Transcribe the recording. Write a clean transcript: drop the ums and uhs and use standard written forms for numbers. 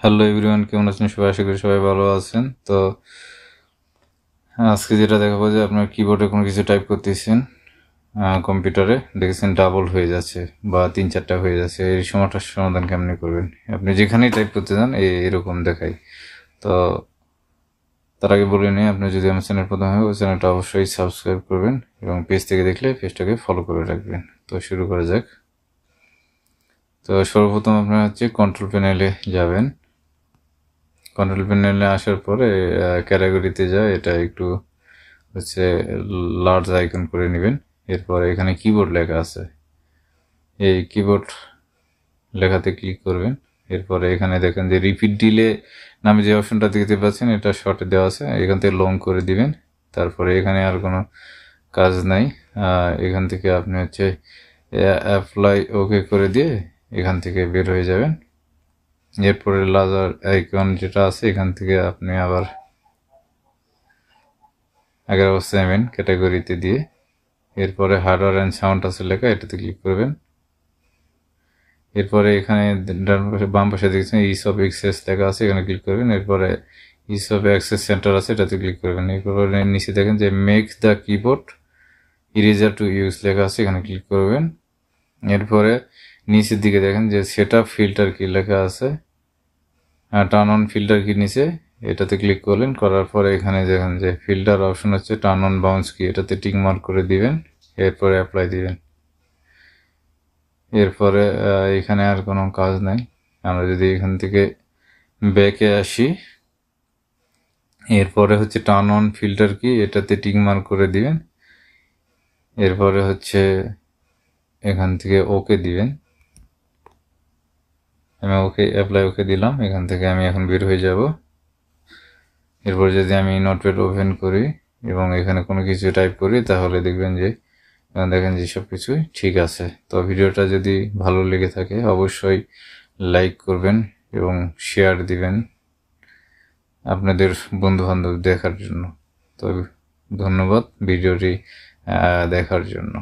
Hello everyone, কেমন আছেন সবাই? আশা করি সবাই ভালো আছেন। তো আজকে যেটা দেখাবো যে আপনার কিবোর্ডে কোনো কিছু টাইপ করতেছেন, কম্পিউটারে দেখেছেন ডাবল হয়ে যাচ্ছে বা 3-4টা হয়ে যাচ্ছে। এই সমস্যার সমাধান কেমনি করবেন? আপনি যেখানেই টাইপ করতে যান এরকম দেখায়। তো তার আগে বলে নিই, আপনি যদি আমার চ্যানেল প্রথম হয় ওই চ্যানেলটা অবশ্যই সাবস্ক্রাইব করবেন এবং পেজ থেকে দেখলে পেজটাকে ফলো করে রাখবেন। তো শুরু করা যাক। তো সর্বপ্রথম আপনার হচ্ছে কন্ট্রোল প্যানেলে যাবেন। কন্ট্রোল প্যানেলে আসার পরে ক্যাটাগরিতে যায়, এটা একটু হচ্ছে লার্জ আইকন করে নেবেন। এরপরে এখানে কিবোর্ড লেখা আছে, এই কিবোর্ড লেখাতে ক্লিক করবেন। এরপরে এখানে দেখেন যে রিপিট ডিলে নামে যে অপশনটা দেখতে পাচ্ছেন, এটা শর্টে দেওয়া আছে, এখান থেকে লং করে দিবেন। তারপরে এখানে আর কোনো কাজ নাই, এখান থেকে আপনি হচ্ছে অ্যাপ্লাই ওকে করে দিয়ে এখান থেকে বের হয়ে যাবেন। এরপরে লার্জার আইকন যেটা আছে, এখান থেকে আপনি আবার আগের অবস্থায় নেবেন ক্যাটাগরিতে দিয়ে। এরপরে হার্ডওয়্যার অ্যান্ড সাউন্ড আছে লেখা, এটাতে ক্লিক করবেন। এরপরে এখানে ডান পাশে বাম পাশে দেখছেন ইস অফ এক্সেস লেখা আছে, এখানে ক্লিক করবেন। এরপরে ইস অফ অ্যাক্সেস সেন্টার আছে, এটাতে ক্লিক করবেন। এরপরে নিচে দেখেন যে make the keyboard eraser to use লেখা আছে, এখানে ক্লিক করবেন। এরপরে নিচের দিকে দেখেন যে সেট আপ ফিল্টার কি লেখা আছে, টার্ন অন ফিল্টার কি নিচে, এটাতে ক্লিক করলেন। করার পরে এখানে দেখেন যে ফিল্টার অপশন হচ্ছে টার্ন অন বাউন্স কি, এটাতে টিক মার্ক করে দিবেন। এরপরে অ্যাপ্লাই দিবেন। এরপরে এখানে আর কোনো কাজ নাই। আমরা যদি এখান থেকে ব্যাকে আসি, এরপরে হচ্ছে টার্ন অন ফিল্টার কি, এটাতে টিক মার্ক করে দিবেন। এরপরে হচ্ছে এখান থেকে ওকে দিবেন। আমি ওকে অ্যাপ্লাই ওকে দিলাম। এখান থেকে আমি এখন বের হয়ে যাব। এরপর যদি আমি নোটপ্যাড ওপেন করি এবং এখানে কোনো কিছু টাইপ করি, তাহলে দেখবেন যে দেখেন যে সব কিছুই ঠিক আছে। তো ভিডিওটা যদি ভালো লেগে থাকে অবশ্যই লাইক করবেন এবং শেয়ার দিবেন আপনাদের বন্ধুবান্ধব দেখার জন্য। তো ধন্যবাদ ভিডিওটি দেখার জন্য।